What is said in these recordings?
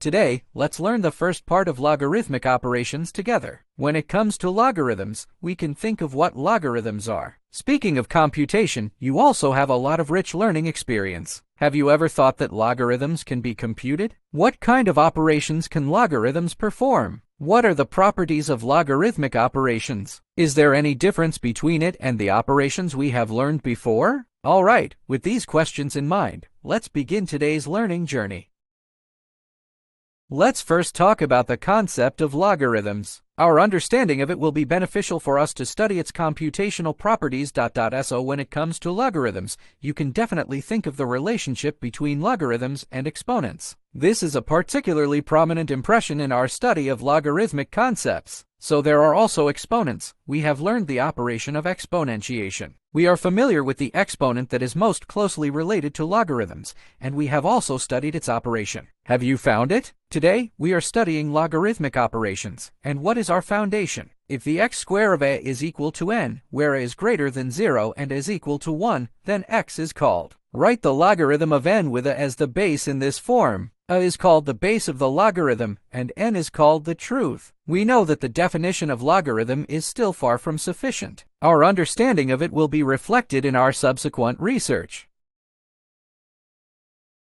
Today, let's learn the first part of logarithmic operations together. When it comes to logarithms, we can think of what logarithms are. Speaking of computation, you also have a lot of rich learning experience. Have you ever thought that logarithms can be computed? What kind of operations can logarithms perform? What are the properties of logarithmic operations? Is there any difference between it and the operations we have learned before? All right, with these questions in mind, let's begin today's learning journey. Let's first talk about the concept of logarithms. Our understanding of it will be beneficial for us to study its computational properties. So when it comes to logarithms, you can definitely think of the relationship between logarithms and exponents. This is a particularly prominent impression in our study of logarithmic concepts. So there are also exponents. We have learned the operation of exponentiation. We are familiar with the exponent that is most closely related to logarithms, and we have also studied its operation. Have you found it? Today, we are studying logarithmic operations. And what is our foundation? If the x squared of a is equal to n, where a is greater than 0 and is equal to 1, then x is called. Write the logarithm of n with a as the base in this form. A is called the base of the logarithm, and n is called the truth. We know that the definition of logarithm is still far from sufficient. Our understanding of it will be reflected in our subsequent research.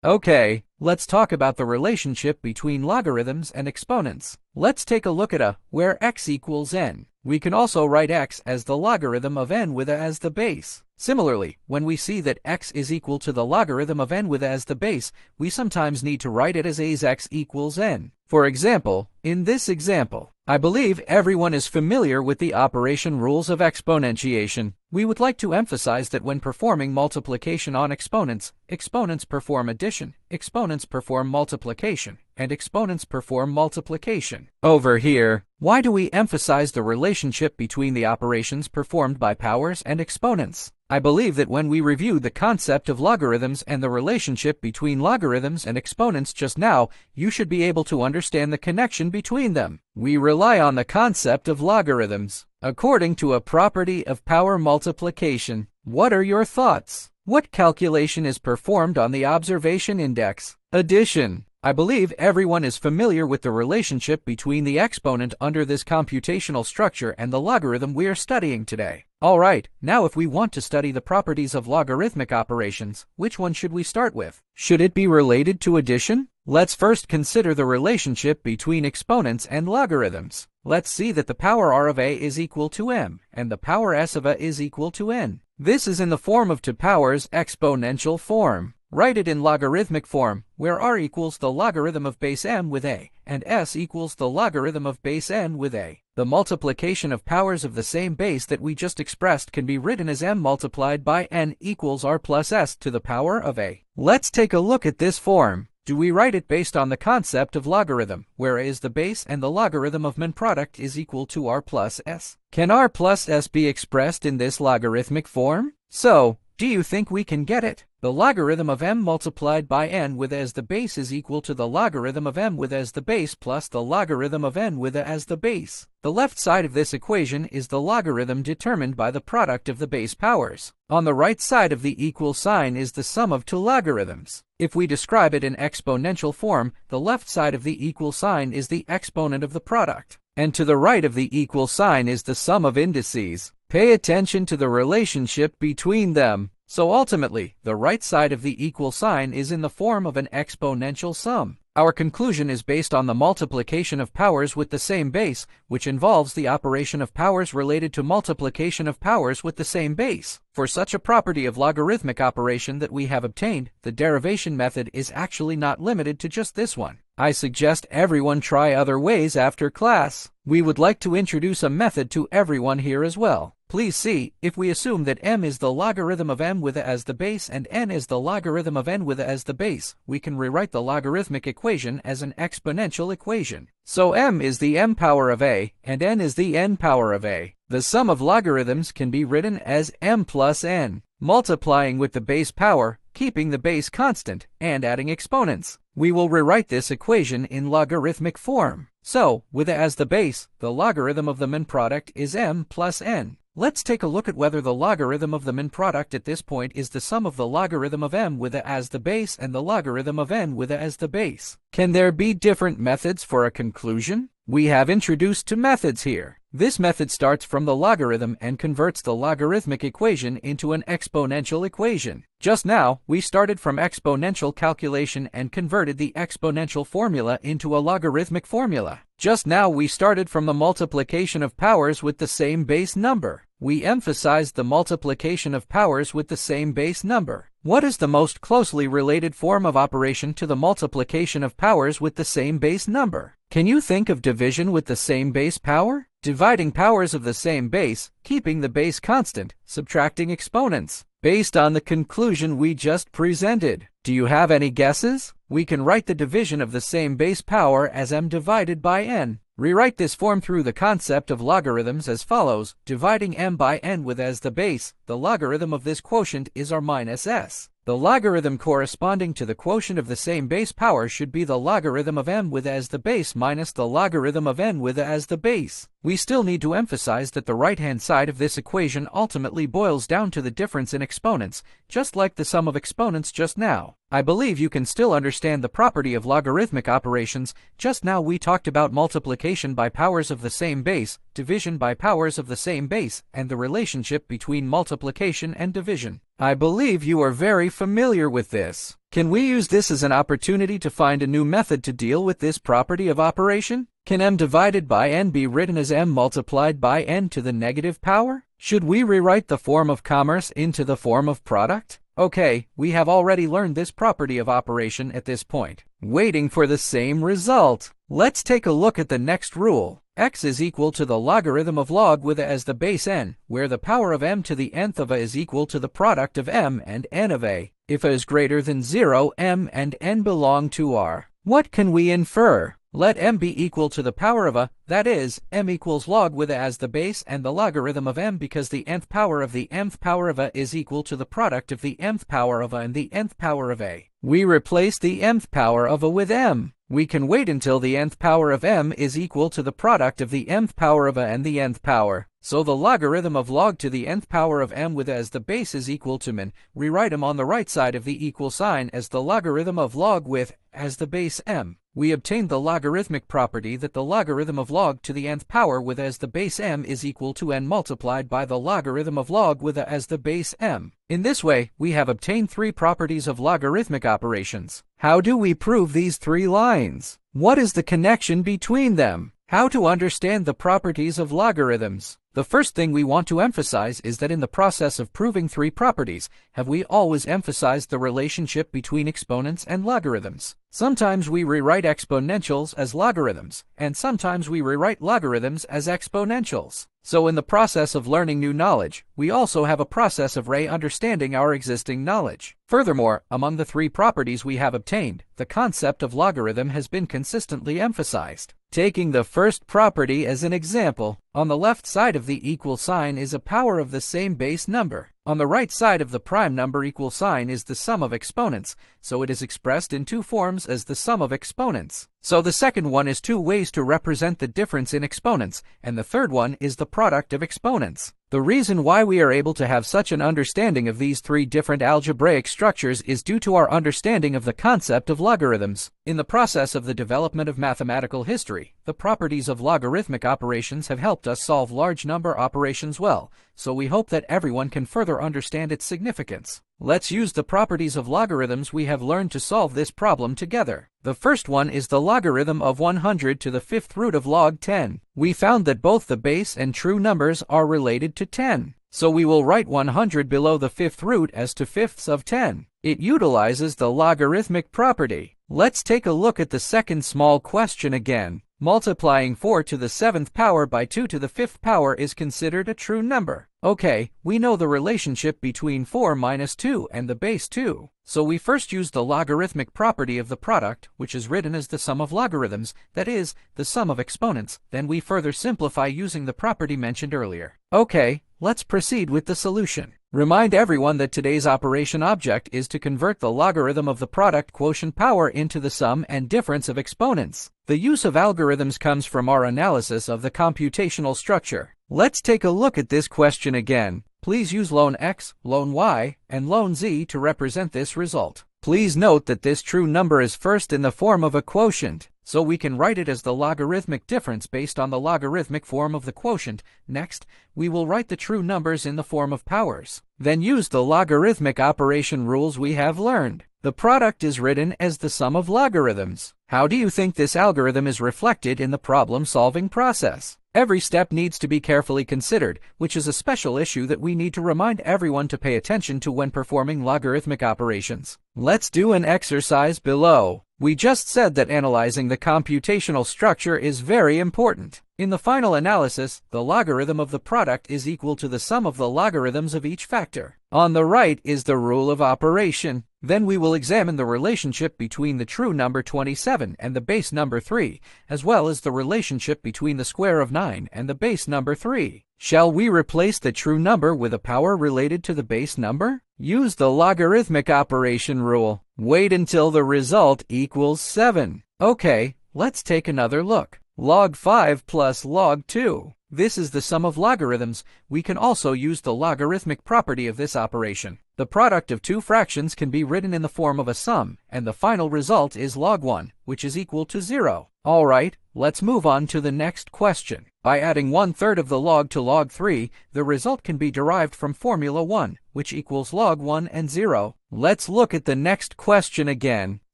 Okay, let's talk about the relationship between logarithms and exponents. Let's take a look at a where x equals n. We can also write x as the logarithm of n with a as the base. Similarly, when we see that x is equal to the logarithm of n with a as the base, we sometimes need to write it as x equals n. For example, in this example, I believe everyone is familiar with the operation rules of exponentiation. We would like to emphasize that when performing multiplication on exponents, exponents perform addition, exponents perform multiplication, and exponents perform multiplication. Over here, why do we emphasize the relationship between the operations performed by powers and exponents? I believe that when we reviewed the concept of logarithms and the relationship between logarithms and exponents just now, you should be able to understand the connection between them. We rely on the concept of logarithms according to a property of power multiplication. What are your thoughts? What calculation is performed on the observation index? Addition. I believe everyone is familiar with the relationship between the exponent under this computational structure and the logarithm we are studying today. Alright, now if we want to study the properties of logarithmic operations, which one should we start with? Should it be related to addition? Let's first consider the relationship between exponents and logarithms. Let's see that the power r of a is equal to m, and the power s of a is equal to n. This is in the form of 2 powers exponential form. Write it in logarithmic form, where r equals the logarithm of base m with a, and s equals the logarithm of base n with a. The multiplication of powers of the same base that we just expressed can be written as m multiplied by n equals r plus s to the power of a. Let's take a look at this form. Do we write it based on the concept of logarithm, where a is the base and the logarithm of min product is equal to r plus s? Can r plus s be expressed in this logarithmic form? So, do you think we can get it? The logarithm of m multiplied by n with a as the base is equal to the logarithm of m with a as the base plus the logarithm of n with a as the base. The left side of this equation is the logarithm determined by the product of the base powers. On the right side of the equal sign is the sum of 2 logarithms. If we describe it in exponential form, the left side of the equal sign is the exponent of the product, and to the right of the equal sign is the sum of indices. Pay attention to the relationship between them. So ultimately, the right side of the equal sign is in the form of an exponential sum. Our conclusion is based on the multiplication of powers with the same base, which involves the operation of powers related to multiplication of powers with the same base. For such a property of logarithmic operation that we have obtained, the derivation method is actually not limited to just this one. I suggest everyone try other ways after class. We would like to introduce a method to everyone here as well. Please see, if we assume that m is the logarithm of m with a as the base and n is the logarithm of n with a as the base, we can rewrite the logarithmic equation as an exponential equation. So m is the m power of a, and n is the n power of a. The sum of logarithms can be written as m plus n, multiplying with the base power, keeping the base constant, and adding exponents. We will rewrite this equation in logarithmic form. So, with a as the base, the logarithm of the min product is m plus n. Let's take a look at whether the logarithm of the min product at this point is the sum of the logarithm of m with a as the base and the logarithm of n with a as the base. Can there be different methods for a conclusion? We have introduced two methods here. This method starts from the logarithm and converts the logarithmic equation into an exponential equation. Just now, we started from exponential calculation and converted the exponential formula into a logarithmic formula. Just now we started from the multiplication of powers with the same base number. We emphasized the multiplication of powers with the same base number. What is the most closely related form of operation to the multiplication of powers with the same base number? Can you think of division with the same base power? Dividing powers of the same base, keeping the base constant, subtracting exponents. Based on the conclusion we just presented, do you have any guesses? We can write the division of the same base power as m divided by n. Rewrite this form through the concept of logarithms as follows: dividing m by n with as the base, the logarithm of this quotient is r minus s. The logarithm corresponding to the quotient of the same base power should be the logarithm of m with a as the base minus the logarithm of n with a as the base. We still need to emphasize that the right-hand side of this equation ultimately boils down to the difference in exponents, just like the sum of exponents just now. I believe you can still understand the property of logarithmic operations. Just now we talked about multiplication by powers of the same base, division by powers of the same base, and the relationship between multiplication and division. I believe you are very familiar with this. Can we use this as an opportunity to find a new method to deal with this property of operation? Can m divided by n be written as m multiplied by n to the negative power? Should we rewrite the form of commerce into the form of product? Okay, we have already learned this property of operation at this point. Waiting for the same result. Let's take a look at the next rule. X is equal to the logarithm of log with a as the base n, where the power of m to the nth of a is equal to the product of m and n of a. If a is greater than 0, m and n belong to R. What can we infer? Let m be equal to the power of a, that is, m equals log with a as the base and the logarithm of m, because the nth power of the mth power of a is equal to the product of the mth power of a and the nth power of a. We replace the mth power of a with m. We can wait until the nth power of m is equal to the product of the mth power of a and the nth power. So the logarithm of log to the nth power of m with a as the base is equal to min. Rewrite m on the right side of the equal sign as the logarithm of log with as the base m. We obtained the logarithmic property that the logarithm of log to the nth power with as the base m is equal to n multiplied by the logarithm of log with a as the base m. In this way, we have obtained three properties of logarithmic operations. How do we prove these three lines? What is the connection between them? How to understand the properties of logarithms? The first thing we want to emphasize is that in the process of proving three properties, have we always emphasized the relationship between exponents and logarithms? Sometimes we rewrite exponentials as logarithms, and sometimes we rewrite logarithms as exponentials. So in the process of learning new knowledge, we also have a process of re-understanding our existing knowledge. Furthermore, among the three properties we have obtained, the concept of logarithm has been consistently emphasized. Taking the first property as an example, on the left side of the equal sign is a power of the same base number. On the right side of the prime number equal sign is the sum of exponents, so it is expressed in two forms as the sum of exponents. So the second one is two ways to represent the difference in exponents, and the third one is the product of exponents. The reason why we are able to have such an understanding of these three different algebraic structures is due to our understanding of the concept of logarithms. In the process of the development of mathematical history, the properties of logarithmic operations have helped us solve large number operations well, so we hope that everyone can further understand its significance. Let's use the properties of logarithms we have learned to solve this problem together. The first one is the logarithm of 100 to the fifth root of log 10. We found that both the base and true numbers are related to 10. So we will write 100 below the fifth root as to fifths of 10. It utilizes the logarithmic property. Let's take a look at the second small question again. Multiplying 4 to the 7th power by 2 to the 5th power is considered a true number. Okay, we know the relationship between 4 minus 2 and the base 2. So we first use the logarithmic property of the product, which is written as the sum of logarithms, that is, the sum of exponents. Then we further simplify using the property mentioned earlier. Okay, let's proceed with the solution. Remind everyone that today's operation object is to convert the logarithm of the product quotient power into the sum and difference of exponents. The use of algorithms comes from our analysis of the computational structure. Let's take a look at this question again. Please use ln x, ln y, and ln z to represent this result. Please note that this true number is first in the form of a quotient, so we can write it as the logarithmic difference based on the logarithmic form of the quotient. Next, we will write the true numbers in the form of powers. Then use the logarithmic operation rules we have learned. The product is written as the sum of logarithms. How do you think this algorithm is reflected in the problem-solving process? Every step needs to be carefully considered, which is a special issue that we need to remind everyone to pay attention to when performing logarithmic operations. Let's do an exercise below. We just said that analyzing the computational structure is very important. In the final analysis, the logarithm of the product is equal to the sum of the logarithms of each factor. On the right is the rule of operation. Then we will examine the relationship between the true number 27 and the base number 3, as well as the relationship between the square of 9 and the base number 3. Shall we replace the true number with a power related to the base number? Use the logarithmic operation rule. Wait until the result equals 7. Okay, let's take another look. Log 5 plus log 2. This is the sum of logarithms. We can also use the logarithmic property of this operation. The product of two fractions can be written in the form of a sum, and the final result is log 1, which is equal to 0. Alright, let's move on to the next question. By adding 1/3 of the log to log 3, the result can be derived from formula 1, which equals log 1 and 0. Let's look at the next question again.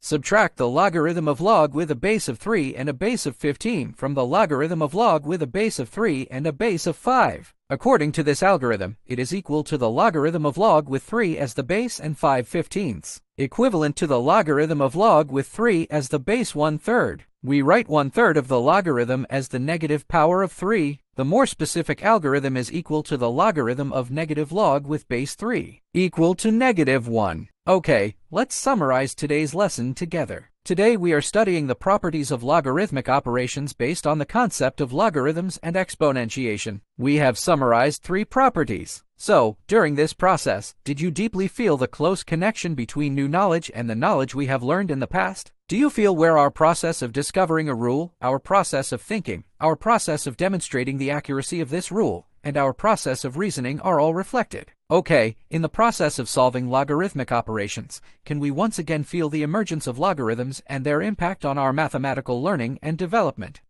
Subtract the logarithm of log with a base of 3 and a base of 15 from the logarithm of log with a base of 3 and a base of 5. According to this algorithm, it is equal to the logarithm of log with 3 as the base and 5/15, equivalent to the logarithm of log with 3 as the base 1/3. We write 1/3 of the logarithm as the negative power of 3. The more specific algorithm is equal to the logarithm of negative log with base 3, equal to -1. Okay, let's summarize today's lesson together. Today we are studying the properties of logarithmic operations based on the concept of logarithms and exponentiation. We have summarized 3 properties. So, during this process, did you deeply feel the close connection between new knowledge and the knowledge we have learned in the past? Do you feel where our process of discovering a rule, our process of thinking, our process of demonstrating the accuracy of this rule, and our process of reasoning are all reflected? Okay, in the process of solving logarithmic operations, can we once again feel the emergence of logarithms and their impact on our mathematical learning and development?